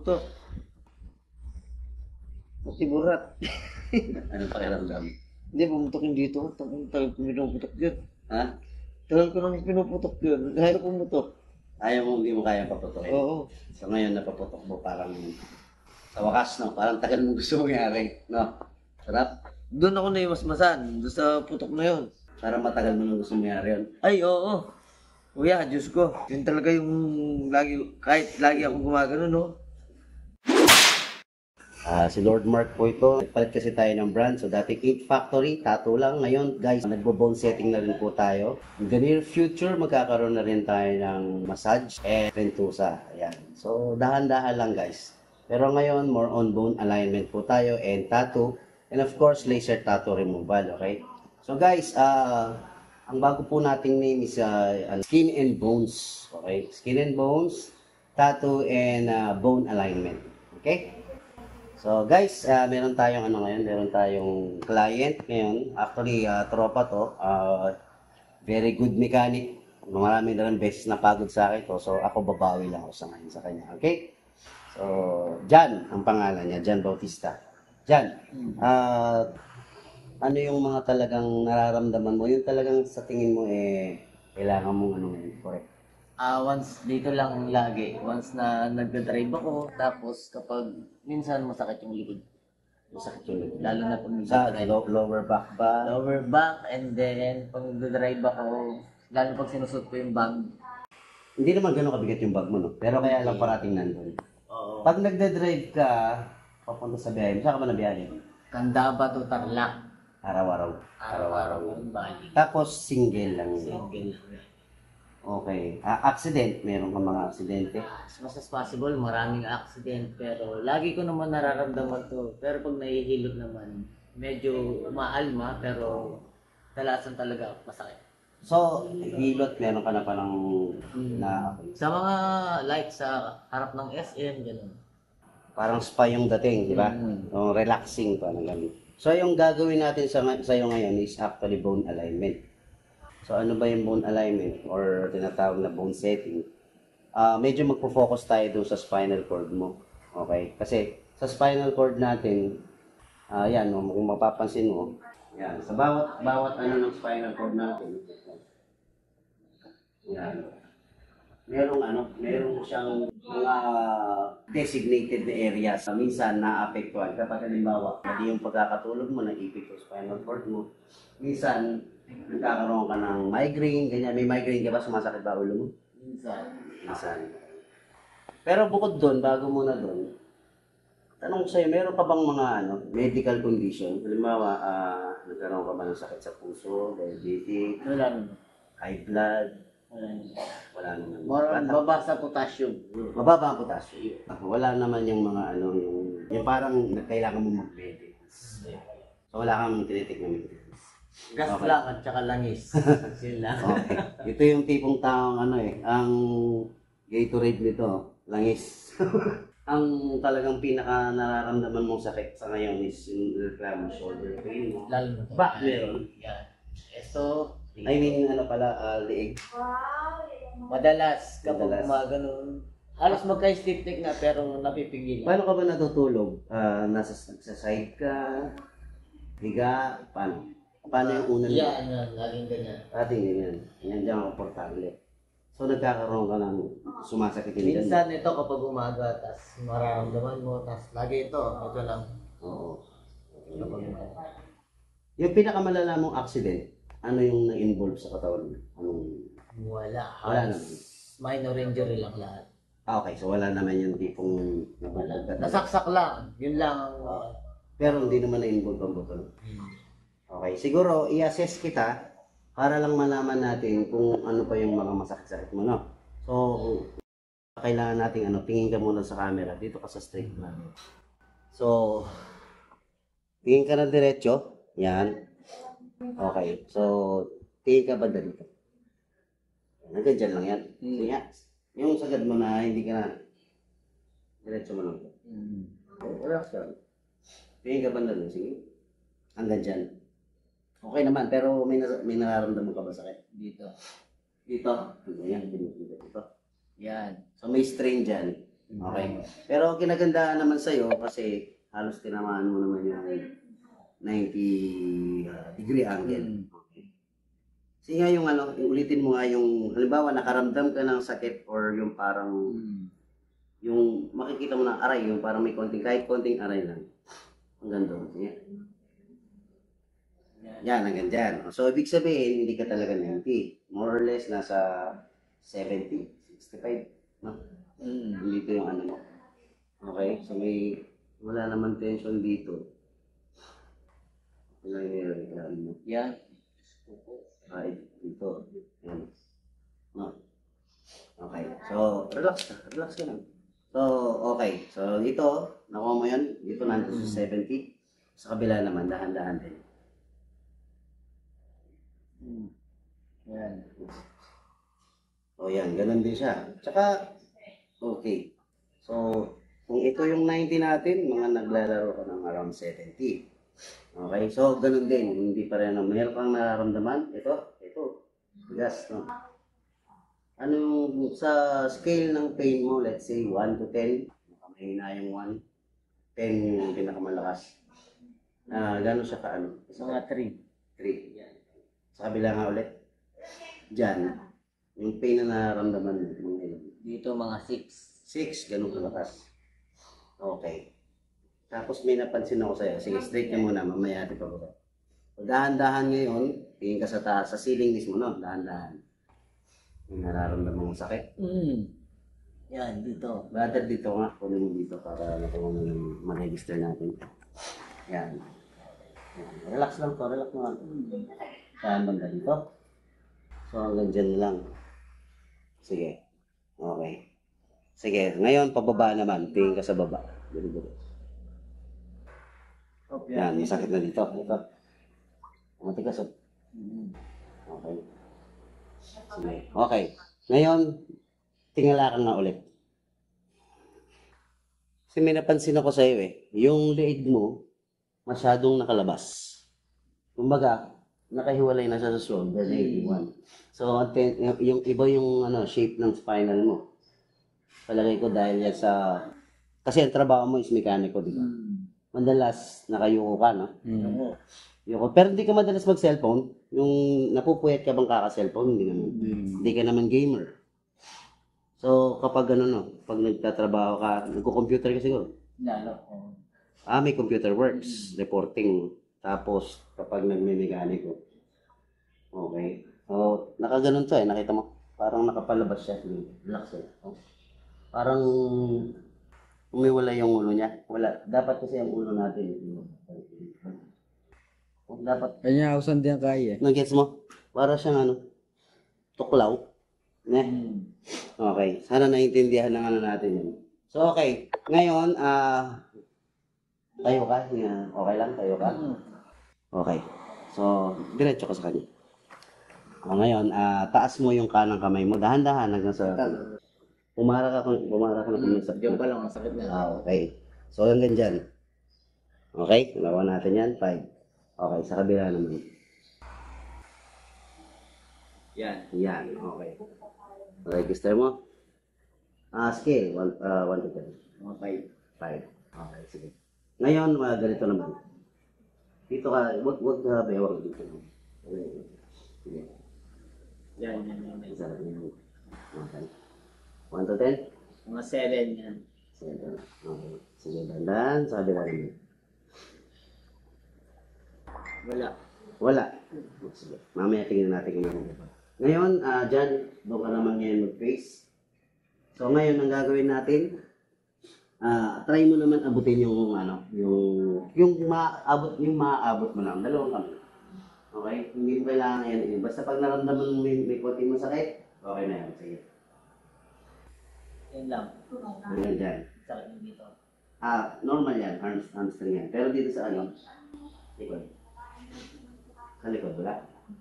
putok. Masiburat. Anong pakiramdam? Hindi, pumutokin dito. Tagal ko pinuputok yun. Ha? Tagal ko nang pinuputok yun. Dahil pumutok. Ayaw mo, hindi mo kaya paputokin. Oo. So ngayon napaputok mo parang sa wakas, no? Parang tagal mo gusto mangyari, no? Sarap. Doon ako naimasmasan. Doon sa putok na yun. Parang matagal mo nang gusto mangyari yun. Ay, oo. Kuya, Diyos ko. Yun talaga yung lagi, kahit lagi akong gumagano, no? Si Lord Mark po ito. Nagpalit kasi tayo ng brand. So dati 8 Factory, tattoo lang. Ngayon guys, nagbo-bone setting na rin po tayo. In the near future, magkakaroon na rin tayo ng massage and rentusa. Ayan. So dahan-dahan lang guys. Pero ngayon, more on bone alignment po tayo and tattoo. And of course, laser tattoo removal. Okay? So guys, ang bago po nating name is Skin and Bones. Okay? Skin and Bones, tattoo and bone alignment. Okay? So guys, meron tayong meron tayong client ngayon. Actually, tropa to. Very good mechanic. Marami na rin beses na pagod sa akin to. So ako babawi lang ako sa ngayon sa kanya. Okay? So, Jan ang pangalan niya, Jan Bautista. Jan, ano yung mga talagang nararamdaman mo? Yung talagang sa tingin mo kailangan mong correct. Once dito lang lagi. Once na nagdadrive ako, tapos kapag minsan masakit yung likod. Masakit yung likod. Lalo na pag Sa nagdadrive. lower back ba? Lower back, and then pag nagdadrive ako, lalo pag sinusot ko yung bag. Hindi naman ganun kabigat yung bag mo, no? Pero kaya lang parating nandun. Oo. Pag nagdadrive ka, papunta sa biyahe, saan ka ba nabiyahe? Kandaba to Tarlac. Araw-araw. Araw-araw yung balik. Tapos single lang yun. Single. Okay. Accident, meron ka mga aksidente. As much as possible, maraming accident, pero lagi ko naman nararamdaman to. Pero pag nahihilot naman, medyo umaalma, pero talasan talaga masakit. So, hilot, meron ka na palang na Sa mga like sa harap ng SM, gano'n. parang spa yung dating, di ba? So, relaxing pa ng gamit. So, yung gagawin natin sa iyo ngayon is actually bone alignment. So, ano ba yung bone alignment or tinatawag na bone setting? Medyo magpo-focus tayo doon sa spinal cord mo. Okay? Kasi sa spinal cord natin, yan, kung mapapansin mo, yan, sa bawat ng spinal cord natin, yan, merong siyang mga designated na areas na minsan naapektuhan. Kapag halimbawa, mali yung pagkakatulog mo, nag-ipit yung spinal cord mo, minsan, nagkakaroon ka ng migraine, ganyan. May migraine ka ba? Sumasakit ba ulo mo? Minsan. Pero bukod doon, bago muna doon, tanong ko sa'yo, meron ka bang mga medical condition? Halimbawa, nagkaroon ka ba ng sakit sa puso, diabetic, Wala naman. high blood? Wala naman. Wala naman. Mababa sa potassium. Mababa ang potassium. Wala naman yung mga yung parang kailangan mo mag-medicines. So wala kang tinitik na medicines. Gas Okay. lang at saka langis. Sila. Okay. Ito yung tipong taong ang Gatorade nito, langis. Ang talagang pinaka nararamdaman mong sakit sa ngayon is yung reklamo shoulder pain mo. Lalo na to. Back meron. Yan. Ito, I mean, liig. madalas kapag Madalas. mga ganun, halos magka-stiff neck na pero napipigilan. Paano ka ba natutulog? Nasa side ka? Higa? Paano? Paano yung unang? Yan, laging ganyan. Ating ganyan. Yan dyan komportable. So nagkakaroon ka ng sumasakit din dyan. Minsan ito kapag umaga, tas mararamdaman mo, tas lagi ito lang. Oo. Kapag umaga. Yung pinakamalala mong accident, ano yung na-involve sa katawan mo? Anong... Wala. Wala Halos minor injury lang lahat. Okay, so wala naman yung tipong... Nasaksak lang. Yun lang ang... Pero hindi naman na-involve ang buto. Okay, siguro i-assess kita para lang malaman natin kung ano pa yung mga masakit-sakit mo, no? So, kailangan natin tingin ka muna sa camera. Dito ka sa straight line. So, tingin ka na diretso. Yan. Okay, so, tingin ka ba dito? Hanggang dyan lang yan. Sige nga. Yung sagad mo na hindi ka na diretso mo lang. Okay, relax ka lang. Tingin ka ba dito? Sige. Hanggang dyan. Okay naman, pero may nararamdaman ka ba sakit? Dito. Dito? Yan, dito. Yan. So may strain dyan. Okay. Pero kinagandaan naman sa'yo kasi halos tinamaan mo naman yung 90 degree angle. Okay. Sige nga yung ulitin mo nga yung, halimbawa nakaramdam ka ng sakit or yung parang, yung makikita mo ng aray, yung parang may konting, kahit konting aray lang. Hanggang doon. Yan. Yan, hanggang dyan. So, ibig sabihin, hindi ka talaga 90. More or less, nasa 70, 65. No? Dito yung ano mo. Okay? So, wala naman tension dito. Wala yung mo. Yan. Dito. Yan. No? Okay. So, relax ka. Relax ka lang. So, okay. So, dito, nakuha mo yan. Dito nandito sa 70. Sa kabila naman, dahan-dahan din. Yan. O yan, ganun din siya. Tsaka, okay. So, kung ito yung 90 natin, mga naglalaro ka ng around 70. Okay, so ganun din. Hindi pa rin, mayroon kang nararamdaman. Ito, bigas, no? Ano yung, sa scale ng pain mo, let's say 1 to 10, mahina yung 1, 10 yung pinakamalakas. Gano'n siya kaano? Mga 3. 3. Yan. Sa kabila nga ulit. Diyan, yung pain na nararamdaman mo, mga ilan? Dito mga 6. 6, ganun kalakas. Okay. Tapos may napansin ako sa'yo. Sige, straight ka muna, mamaya natin pag-usap. Dahan-dahan ngayon, tingin ka sa taas, sa ceiling mismo, no? Dahan-dahan. Yung nararamdaman mong sakit. Yan, dito. Brother, dito nga. Kunin mo dito para nakuha mo yung ma-register natin. Yan. Yan. Relax lang to, relax naman. Saan banda dito? So, hanggang dyan lang. Sige. Okay. Sige, ngayon, pababa naman. Tingin ka sa baba. Dito. Yan, masakit na dito. Ito. Matigas. Okay. Sige. Okay. Ngayon, tingala ka nga ulit. Kasi may napansin ako sa'yo eh. Yung leeg mo, masyadong nakalabas. Kumbaga, nakahiwalay na siya sa shoulder, 81. So, yung iba yung shape ng spinal mo. Palagay ko dahil yan sa... Kasi ang trabaho mo is mekaniko, di ba? Madalas, nakayuko ka, no? Yuko. Pero hindi ka madalas mag-cellphone. Yung napupuyat ka bang kaka-cellphone, hindi naman. Hindi ka naman gamer. So, kapag pag nagtatrabaho ka, nagko-computer ka siguro. May computer works, reporting. Tapos, kapag nagme-mekaniko. Okay. So, nakaganon to nakita mo? Parang nakapalabas siya. Relax eh. Parang umiwala yung ulo niya. Wala. Dapat kasi ang ulo natin. Dapat. Kanya usan din kaya. Nag-gets mo? Para siyang tuklaw. Okay. Sana naiintindihan ng natin yun. So, okay. Ngayon, tayo ka. Okay lang? Tayo ka? Okay. So, diretso ka sa kanya. Ngayon, taas mo yung kanang kamay mo. Dahan-dahan hanggang sa... Pumara ka na kumisap. Diyan pa lang, masakit na. Okay. So, hanggang dyan. Okay? Nalawa natin yan. 5. Okay. Sa kabila naman. Yan. Okay. Register mo. Scale. 1 to 10. Mga 5. 5. Okay. Sige. Ngayon, ganito naman. Dito ka. Huwag ka bewang dito. Sige. Yan. Sarap yan. Okay. 1 to 10? Mga 7 yan. 7. Okay. Sige, dandan. Sa kabila naman. Wala. Sige. Mamaya tingnan natin kung ano ba. Ngayon, dyan, doon ka naman ngayon mag-face. So, ngayon, ang gagawin natin, try mo naman abutin yung maaabot mo lang. Dalawang kami. Okay? Hindi mo kailangan yan. Basta pag naramdaman mo may konting masakit, okay na yan. Sige. Yan lang. Ayan dyan. Sakit mo dito. Normal yan. Hamstring yan. Pero dito sa likod. Sa likod, wala?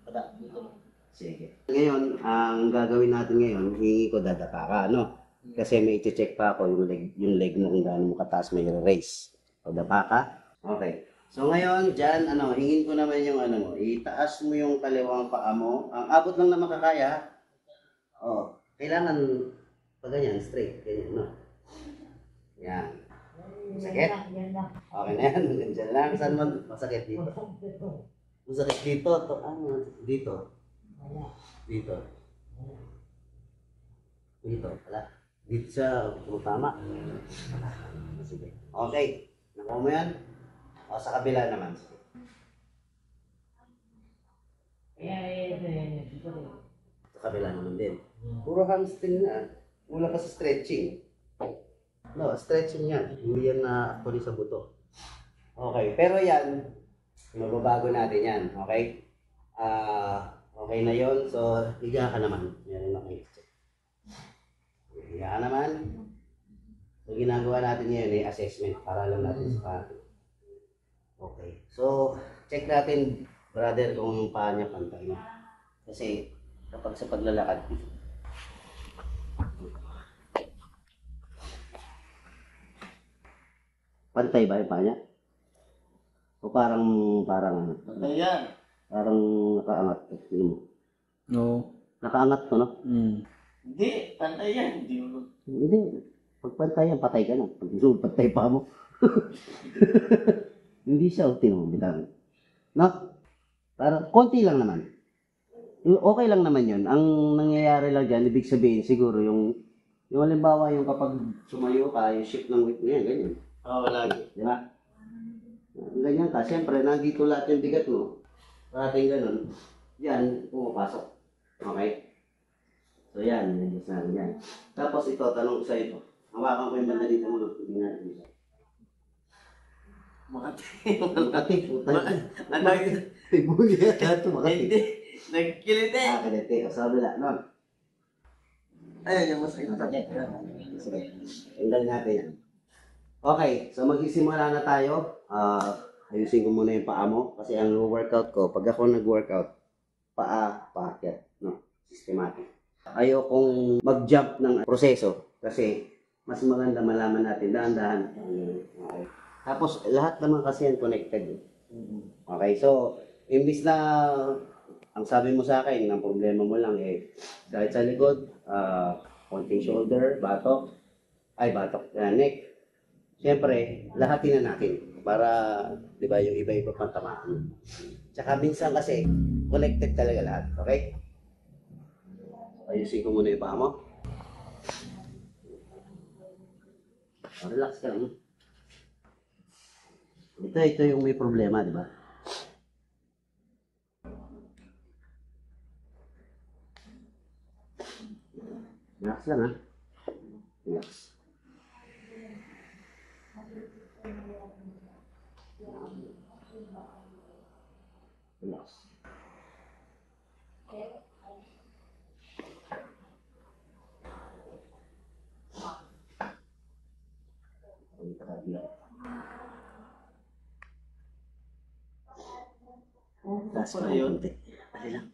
Wala. Dito. Sige. Ngayon, ang gagawin natin ngayon, hingi ko dadapa ka, Kasi may i-check pa ako yung leg mo kung gaano mo kataas may raise. O dapa ka. Okay. So ngayon, dyan, hingin ko naman yung mo. Itaas mo yung kaliwang paa mo. Ang abot lang naman kakaya. Kailangan pa ganyan, straight. Ganyan, Yan. Masakit? Okay na yan. Diyan lang. Saan man masakit dito? Masakit dito. To, ano? Dito. Dito. Dito. Wala. Dito siya. Tama. Sige. Okay. Nakuha mo yan? O, sa kabila naman. Sige. Sa kabila naman din. Puro hamstring na. Wala ka sa stretching. No, stretching yan. Hindi yan na actually sa buto. Okay, pero yan, mababago natin yan. Okay? Okay na yon. So, higa ka naman. Yan yung check. Higa ka naman. So, ginagawa natin ngayon ay assessment para lang natin sa okay. So, check natin, brother, kung yung paa niya pantay na. Kasi, kapag sa paglalakad, pantay ba yung paa niya? O parang ano? Pantay yan. Parang nakaangat. Tingnan mo. No. Nakaangat to, no? Hindi, pantay yan. Hindi. Pag pantay yan, patay ka na. Pag gusto mo, pantay pa mo. Hindi siya, tingnan mo, bilang. No? Parang, konti lang naman. Okay lang naman yun. Ang nangyayari lang dyan, ibig sabihin, siguro, yung halimbawa, yung kapag sumayo ka, yung shift ng weight niya, ganyan. Oo, lagi. Di ba? Ganyan ka. Siyempre, nandito lahat yung bigat mo. Parating ganun. Yan, pumapasok. Okay? So yan, nandito na yan. Tapos ito, tanong ko sa ito. Hawakan ko yung banda dito mo. Hindi na dito. Makati, puta. Ano? Tibuli yan. Hindi. Nagkilit eh. Kalite. O sabi lang, no? Ayun, yung masakit. Sige. Tingnan natin yan. Okay, so magsisimula na tayo. Ayusin ko muna yung paa mo kasi ang workout ko, pag ako nag-workout, paa, paakyat, no? Systematic. Ayokong mag-jump ng proseso kasi mas maganda malaman natin dahan-dahan. Okay. Tapos lahat naman kasi yan connected. Okay, so imbis na ang sabi mo sa akin, ang problema mo lang eh kahit sa likod, konting shoulder, batok, neck. Siyempre, lahatin na natin para, di ba, yung iba-iba pang tamaan. Tsaka minsan kasi, connected talaga lahat, okay? Ayusin ko muna yung paa mo. Relax ka lang. Ito yung may problema, di ba? Relax lang, ha? Relax. Relax. Taas ko lang konti. Dali lang.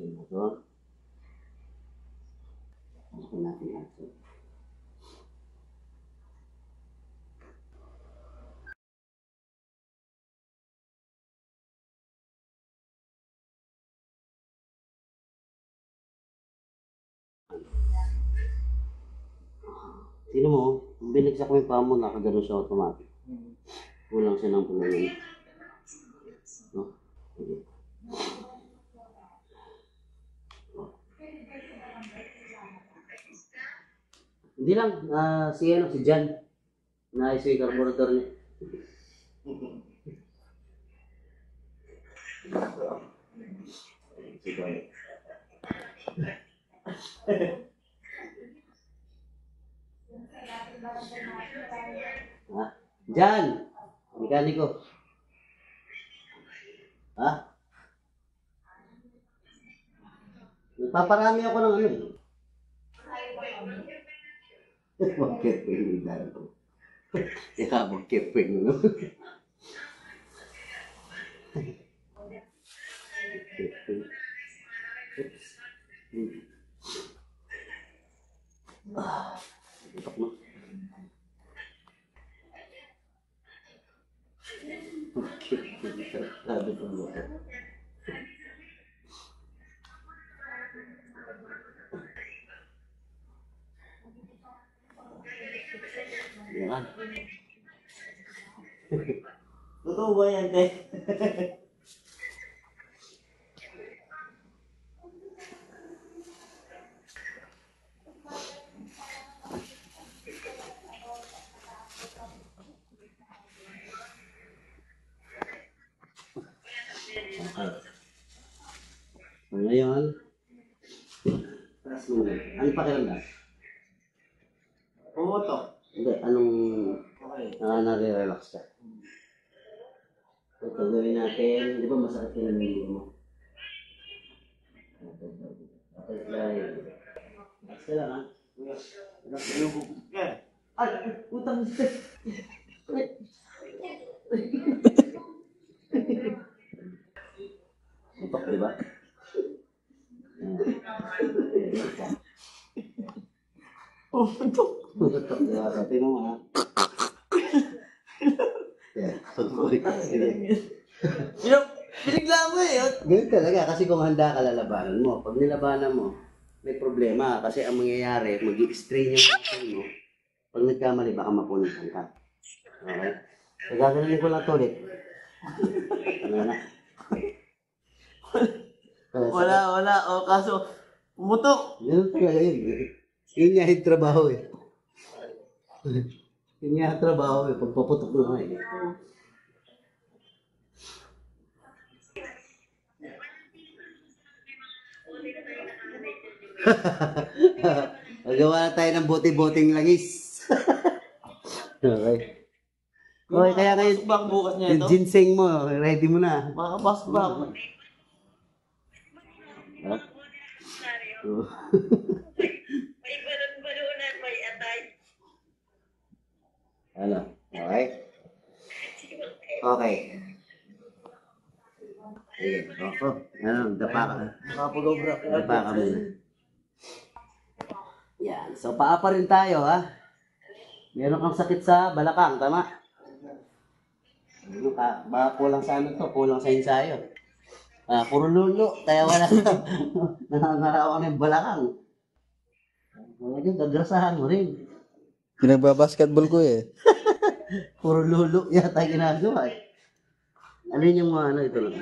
Ito. Ito natin ito. Sino mo, binagsak mo yung paa mo, nakagano siya automatic. Kulang siya ng pulungan. No? Okay. Hindi lang, si Jan. Naayos yung carburetor niya. Sige. Jan! Mekaniko. Ha? Nagpaparami ako ng ano eh. Bakit po yung idaan ko? Bakit po yung ano? Itok mo. Sabi ko mo. Yan. Totoo ba yan, te? Okay. So, ngayon, taas mo na. Ano pakiramdam? Pumutok. Hindi, anong Okay. nare-relax ka? Ito, gawin natin, di ba masakit yung nilili mo? Okay, slide. Relax ka lang, ha? Relax ka lang. Yeah. Ay, utang siya. Utok, di ba? Pumutok. Utok, di ba? Sabi mo, ha? Yeah, sorry. Binigla mo eh. Ganun talaga, kasi kung handa ka, lalabanan mo. Pag nilabanan mo, may problema. Kasi ang mangyayari, mag-i-strain yung muscle mo. Pag nagkamali, baka mapunitan ka. Okay? So, gaganin ko lang ito ulit. Ano na? Wala. O, kaso, pumutok. Ganun talaga yun. Yun nga yung trabaho eh. Yun nga yung trabaho eh. Pagpaputok na nga eh. Magawa na tayo ng bote-boteng langis. Okay. Okay, kaya ngayon, Makakapasok ba ang bukas niya yung ito? ginseng mo, ready mo na. Makakapasok ba ako? Ha? Oh. May balon-balunan, may atay. Ano? Okay? Okay. Sige, opo. Ano, dapa ka. Nakapulobra. Dapa ka muna. Yan. So, paa pa rin tayo, ha? Meron kang sakit sa balakang, tama? Ano ka? Baka kulang sa ano to? Kulang sa ensayo. Puro lulo. Kaya wala nangangaraw ka ng balakang. Wala dyan, gagrasahan mo rin. Pinagbabasketball ko eh. Puro lulo yata ginagawa eh. Alin yung mga ano ito lang?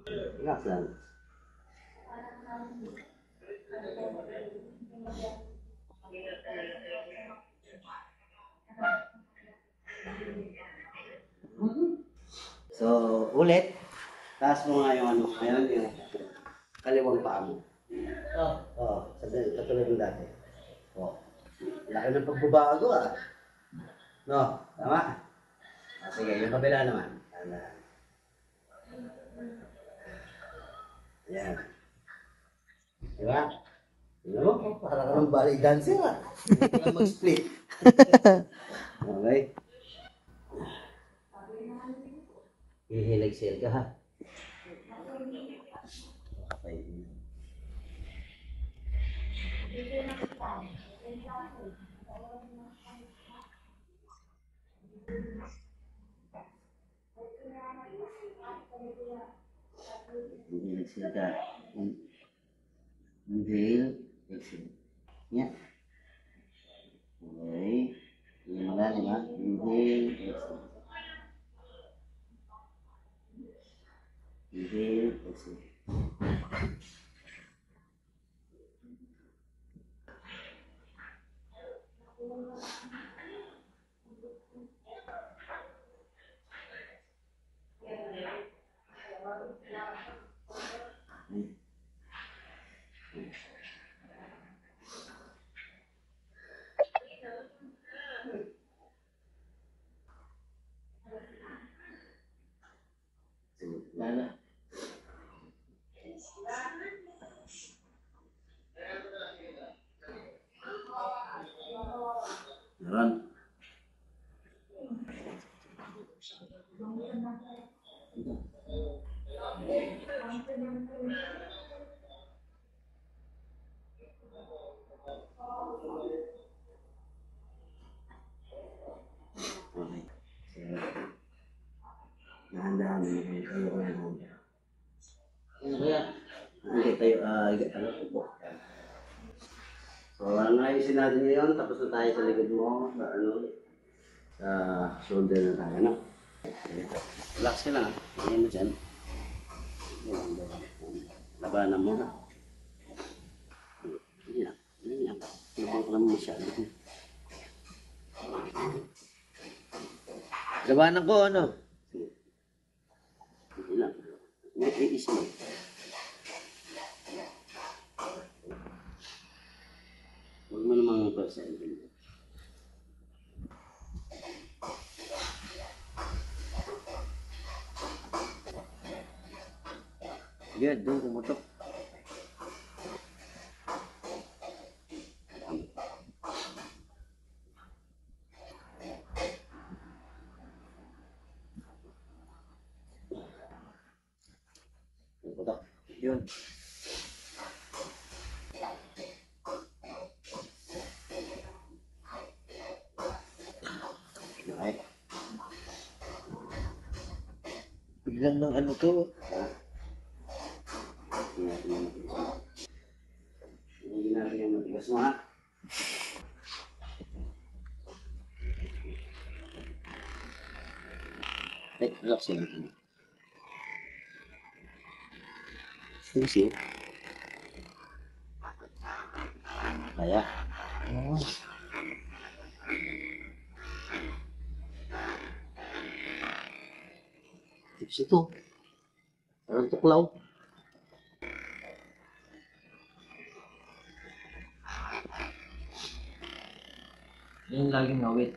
Relax lang. So, ulit. Taas mo nga yung ano. Ayan yung kaliwang paa mo. Sabi, katulad ng dati. Laki ng pagbabago ah. No, tama? Sige, yung kabila naman. Ayan. Diba? Tingnan mo, para ka ng ballet dancer ah. Hindi ka mag-split. Okay? Hihilag sale ka ha. Okay. Hihilag sale ka. Inhale, exhale. Yeah. Okay. Yung malalim ha. Inhale, exhale. Inhale, exhale. Lala. Meron. Paano mo kayo? Ano kaya? Hindi tayo, ano po. So, ang ayusin natin ngayon, tapos na tayo sa likod mo, sa sa shoulder na tayo, no? Relax ka lang, ayan mo dyan. Labanan mo na. Ayan, ayan. Labanan ko naman masyado. Labanan ko, ano? Ayan, may iisi mo. Huwag mo namang present. Yan, doon kumutok. Putok. Yun. Okay. Biglang ng ano to. Hindi natin yung matigas mo, ha? Relax lang. Easy. Kaya. Tips ito. Parang tuklaw. Yun laging ngawit.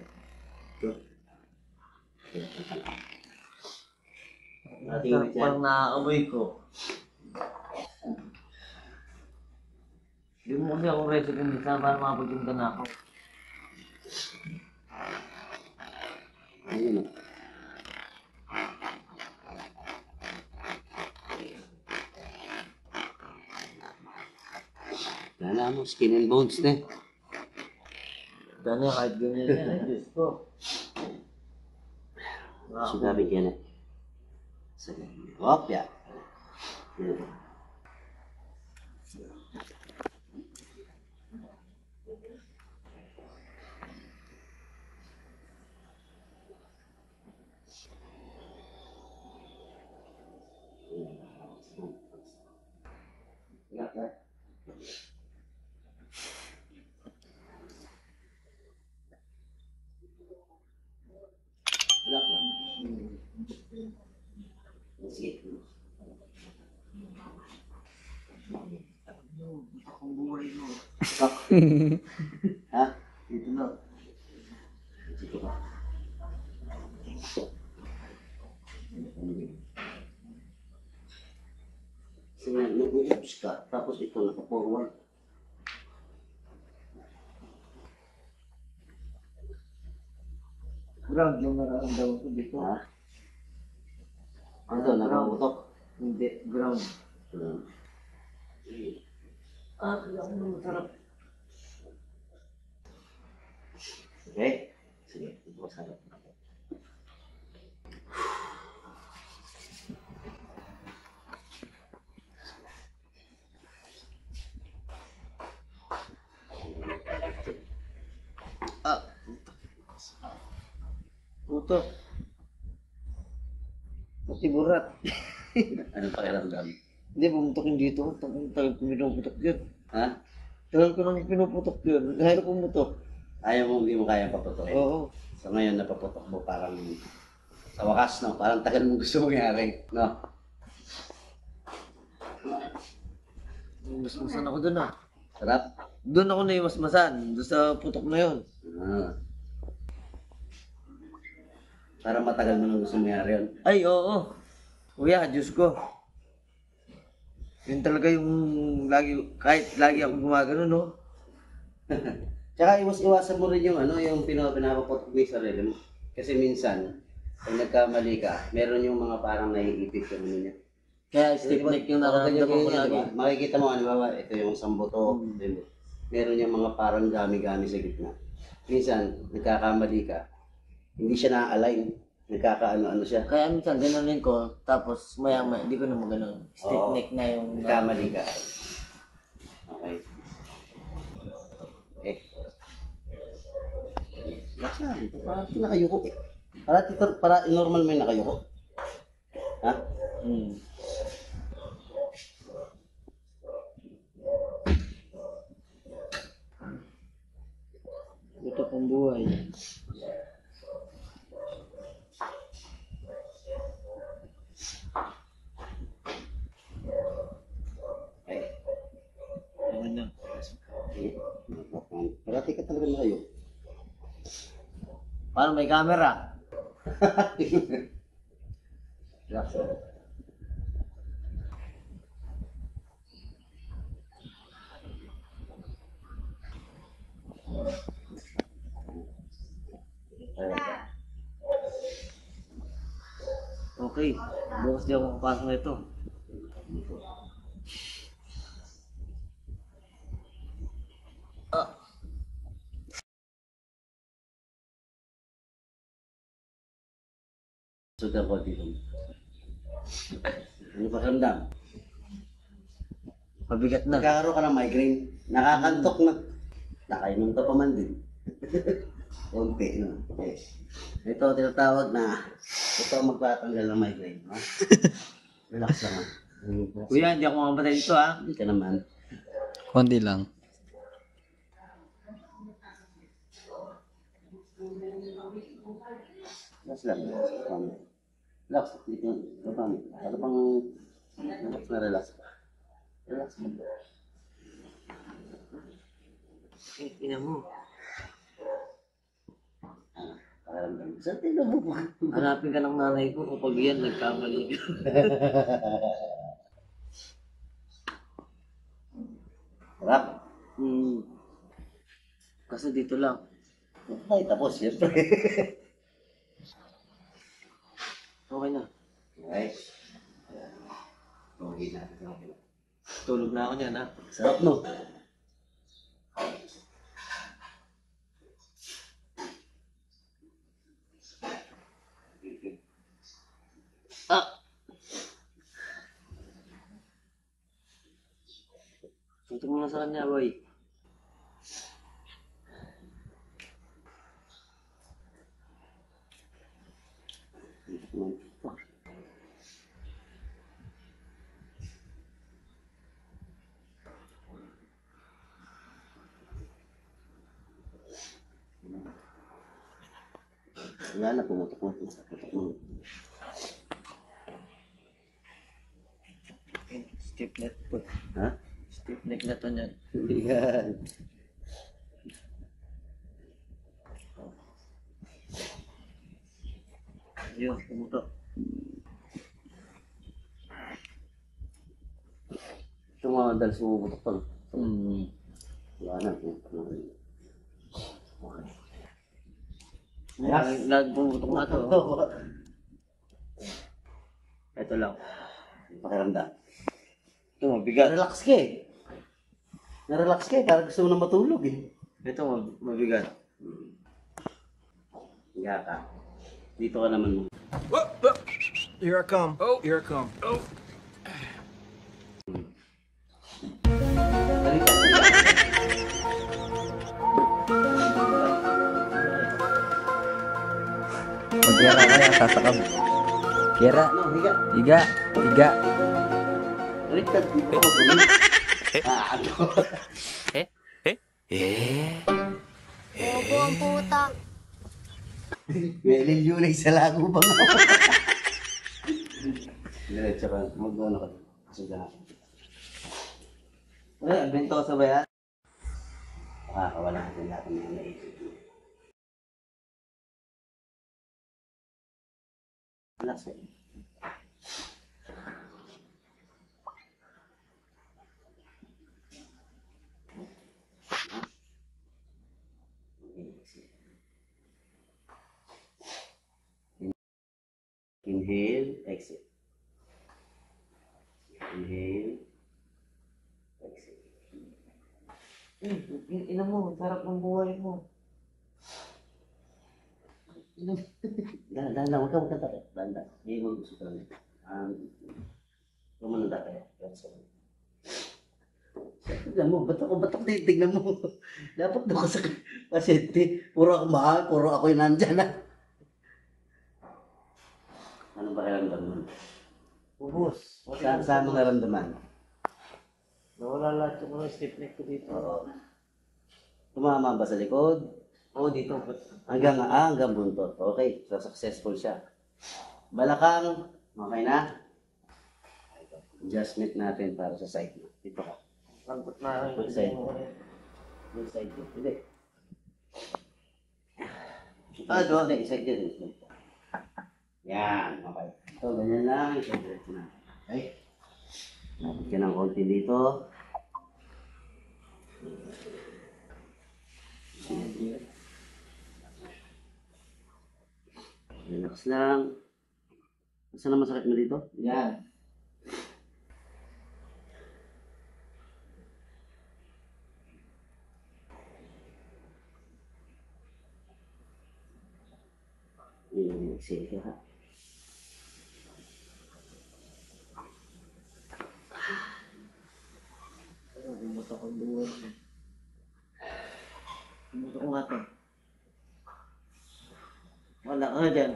Parang nakakamoy ko. Hindi mo kasi akong recipe minsan para makapagpunta na ako. Ayun o. Wala mo, skin and bones na. Dami kahit ganyan yan. Ay, Diyos ko. Sinabi ka na. Sige. Opya. Sige. Ang buhay mo. Ha? Dito na. Dito ka. Sige, nag-uubs ka, tapos ito naka-forward. Ground yung nararamdaman ko dito. Ha? Ito, nakaputok. Hindi, ground. Kaya ako naman sarap. Okay? Sige, ito masarap. Puto. Pati burat. Anong pakiramdam? Hindi, pumutokin dito. Tagal ko pinuputok yun. Ha? Tagal ko nang pinuputok yun. Kahit pumutok. Ayaw mo, hindi mo kayang paputokin. Oo. So ngayon, napaputok mo parang sa wakas, no? Parang tagal mo gusto mangyari, no? Masmasan ako dun ah. Sarap? Doon ako naimasmasan. Doon sa putok na yun. Ah. Parang matagal mo nang gusto mangyari yun. Ay, oo. Kuya, Diyos ko. Yun talaga yung lagi, kahit lagi ako gumagano, no? Tsaka iwas-iwasan mo rin yung yung pinapaputok mo yung sarili mo. Kasi minsan, pag nagkamali ka, meron yung mga parang naiipit yung niya. Kaya stiff neck yung nararamdaman ko lagi. Diba? Makikita mo, ito yung isang buto, diba? Meron yung mga parang gami-gami sa gitna. Minsan, nagkakamali ka, hindi siya na-align. Nagkakaano-ano siya. Kaya minsan ganonin ko, tapos maya-maya, di ko na maganon. Stiff Oo. neck na yung... Nagkamali ka. Okay. Eh. Relax lang. Parang nakayuko eh. Para normal mo yung nakayuko. Ha? Hmm. Ito pang buhay. Okay. Ano na? Eh. Parati ka talaga nakayuko. Paano may camera? Relax lang. Okay. Bukas di ako makapasok nito. Sugar ko dito. Ano pa ramdam? Mabigat na. Nagkakaroon ka ng migraine. Nakakantok na. Nakainom ka pa man din. Konti, no? Okay. Ito, tinatawag na ito ang magpatanggal ng migraine. No? Relax lang. Ha? Kuya, hindi ako makamatay dito ha. Hindi ka naman. Konti lang. Relax lang. Relax. Dito. Ano pang relax na relax. Relax mo. Ina mo. Pakiramdam. Saan tingnan mo po? Hanapin ka ng nanay ko kapag yan nagkamali ka. Harap. Hmm. Kasi dito lang. Ay, tapos, siyempre. Okay na. Okay. Okay na. Okay na. Tulog na ako niyan ha. Sarap, no? Ah! Ito mo na sa kanya, boy. Wala na, pumutok mo. Pumutok mo. Stiff neck po. Ha? Stiff neck na to niyan. Hindi yan. Ayun, pumutok. Ito mga madalas pumutok to. Hmm. Wala na, pumutok na rin. Okay. Nagpumutok na to. Ito lang. Pakiramdam. Ito mabigat. Relax ka eh. Na-relax ka eh. Parang gusto mo na matulog eh. Ito mabigat. Higa ka. Dito ka naman. Here I come. Oh, here I come. Oh. Mag-yara kaya, sasakab. Kira, Ano, higa. iga, iga. Baliktad. Dito ka matulog. Ano? Bobo ang puta. May lilyunay sa lago ba nga? Diretso ka. Mag-ano ka. Kasi ka. Ay, albentosa ba yan? Makakawala ka ng lahat ng mga naisip mo. Relax ka. Inhale, exhale. Inhale, exhale. Ina mo, sarap ng buhay mo. Dahan lang, huwag ka takot. Dahan lang. Hindi mo gusto ka lang. Huwag mo nang takot. Tignan mo, ba't ako titignan mo? Dapat doon ka sa pasyente. Puro ako mahal, puro ako yung nandyan ha. Ano ba karamdam mo? Ubus. Saan mo naramdaman? Nawala lahat yung mga stiff neck ko dito. Tumama ba sa likod? Oo, dito. Hanggang buntot. Okay, so successful siya. Balakang, okay na? Adjustment natin para sa side mo. Dito ka. Lambot na Good side. Good side mo. Hindi. Doon. Hindi, side din. Yan, okay. So, ganyan lang. Diretso na. Okay? Lapit ka ng konti dito. Relax lang. Saan na masakit mo dito? Yan. Exhale ka ha. Bumuto ko buwan. Bumuto ko nga to. Wala ka dyan.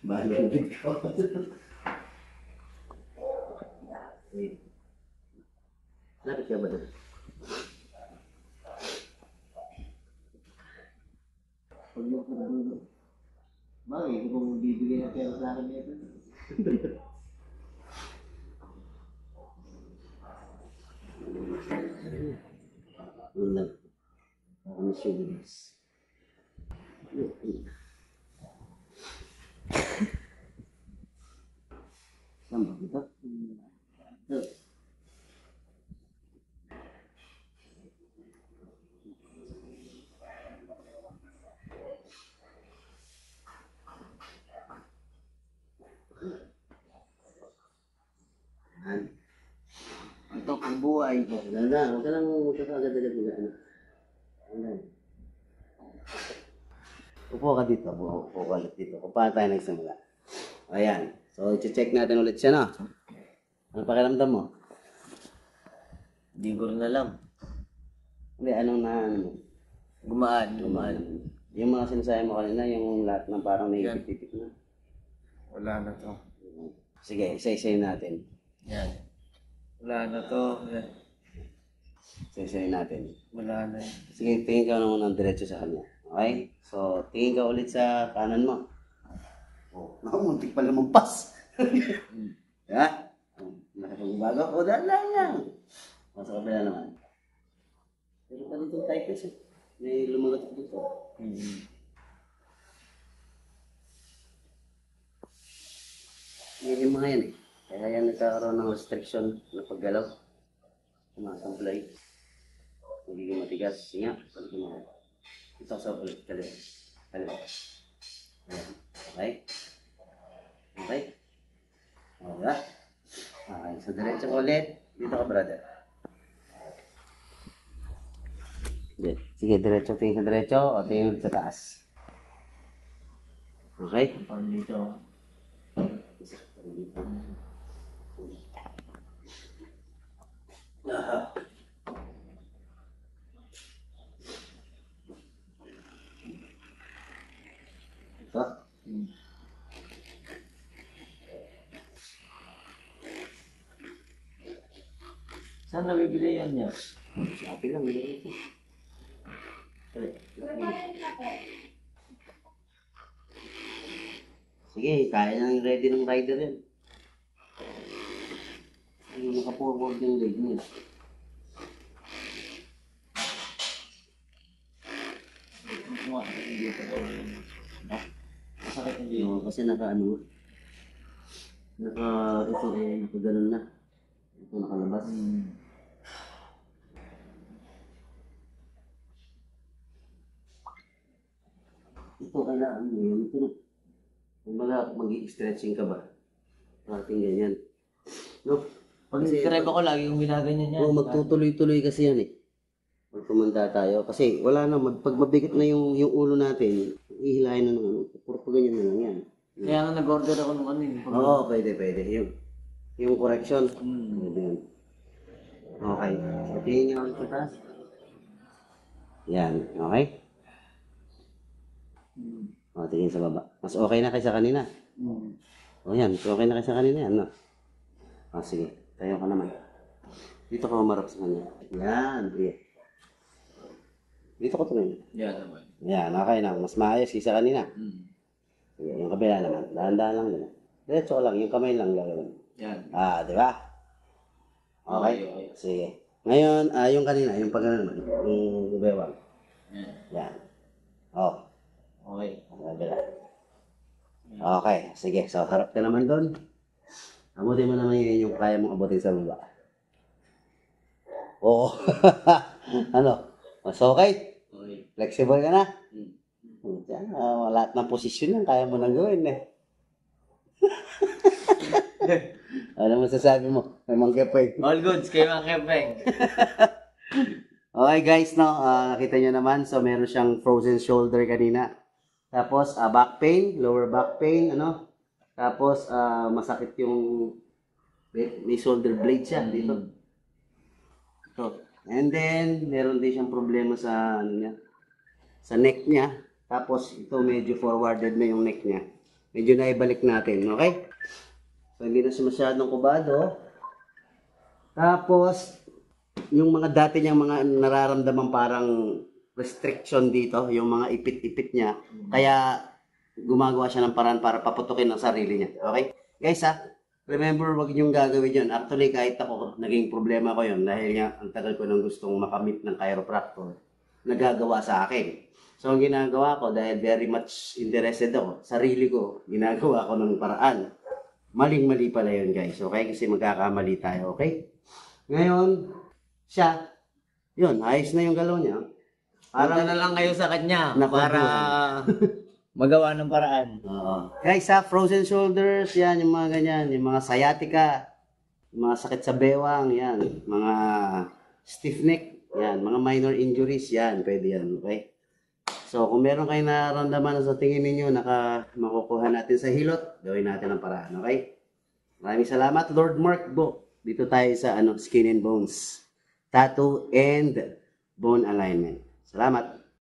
Balubid ko. Lapit ka ba doon? Pag yung kung bakit kung bibigyan ng pera sa akin nito? Ulang. Ano siya bilis? Saan ba ito? Ito. Ito ang buhay ko. Ganda, huwag ka lang magkakagad-agad na ano. Upo ka dito, upo ka ulit dito. Kung paano tayo nagsimula. Ayan. So, i-check natin ulit siya na. Ano pakiramdam mo? Hindi ko rin alam. Hindi, anong na ano mo? Gumaan. Yung mga sinasabi mo kanina, yung lahat ng parang naipit-ipit na. Wala na to. Sige, isa-isayin natin. Yan. Wala na to. Isa-isayin natin. Wala na. Sige, tingin ka naman ng diretso sa kanya. Okay? So, tingin ka ulit sa kanan mo. Oh, nakamuntik pala lumampas. Ha? Nakapagbago. O, dahil lang. Masa kabila naman. Pero pa dito typist eh. May lumagat dito. Yung mga yan eh. Kaya yan nagkakaroon ng restriction na paggalaw. Sumasamplay. Magiging matigas. Sige nga. Balik mo. Ito sa ulit. Kaliwa. Ayan. Okay? Okay? Okay. Okay. So, diretso ko ulit. Dito ka, brother. Sige, diretso. Tingin sa diretso o tingin sa taas. Okay? Pag dito. Ito. Saan nabibili yan niya? Sabi lang. Sige, kaya nang ready ng rider yan. Yung naka-forward yung leg niya. Masakit hindi. No, kasi naka-ano, ito eh, naka-ganon na. Ito nakalabas. Ito kailangan mo yun. Ito na. Mag-i-stretching ka ba? Parating ganyan. No? Pag Kasi drive ako lagi yung ginaganyan yan. magtutuloy-tuloy kasi yan eh. Magpumanda tayo. Kasi wala na, pag mabigat na yung ulo natin, ihilahin na ng ano. Puro pa ganyan na lang yan. Kaya nga nag-order ako ng ano yun. Oo, pwede. Yung correction. Pwede yun. Okay. So, tingin niyo ulit sa taas. Yan. Okay? O, tingin sa baba. Mas okay na kaysa kanina. O yan, mas okay na kaysa kanina yan, no? O, sige. Tayo ka naman. Dito ka umarap sa kanya. Yan. Yeah. Dito ko tumingin. Yan naman. Yan, okay na. Mas maayos kaysa kanina. Sige, yung kabila naman. Dahan-dahan lang din. Diretso ko lang. Yung kamay lang gagawin. Yan. Di ba? Okay? Sige. Ngayon, yung kanina, yung pag naman, yung bewang. Yan. Oh. Okay. Kabila. Okay. Sige. So, harap ka naman doon. Abutin mo naman yung kaya mong abutin sa baba. Oo. Ano? Mas okay? Okay. Flexible ka na? Yan, lahat ng posisyon yan, kaya mo nang gawin eh. Ano masasabi mo? May mangkepay. All goods kay Mang Kepeng. Okay guys, no, nakita nyo naman, so meron siyang frozen shoulder kanina. Tapos, back pain, lower back pain, ano? Tapos, masakit yung, may shoulder blade siya dito. Ito. And then, meron din siyang problema sa, ano niya, sa neck niya. Tapos, ito medyo forwarded na yung neck niya. Medyo naibalik natin, okay? So, hindi na siya masyadong kubado. Tapos, yung mga dati niyang mga nararamdaman parang restriction dito, yung mga ipit-ipit niya. Kaya, gumagawa siya ng paraan para paputukin ang sarili niya. Okay? Guys, remember, wag niyong gagawin yun. Actually, kahit ako, naging problema ko yun. Dahil nga, ang tagal ko nang gustong makamit ng chiropractor, nagagawa sa akin. So, ang ginagawa ko, dahil very much interested ako, sarili ko, ginagawa ko ng paraan. Maling-mali pala yun, guys. Okay? Kasi magkakamali tayo, okay? Ngayon, siya, yun, ayos na yung galaw niya. Parang na lang kayo sa kanya Naku, para magawa ng paraan. Oo. Guys, frozen shoulders, yan, yung mga ganyan, yung mga sciatica, yung mga sakit sa bewang, yan, mga stiff neck, yan, mga minor injuries, yan, pwede yan, okay? So, kung meron kayo nararamdaman na sa tingin ninyo, makukuha natin sa hilot, gawin natin ang paraan, okay? Maraming salamat, Lord Mark Bo. Dito tayo sa Skin and Bones, Tattoo and Bone Alignment. Salamat.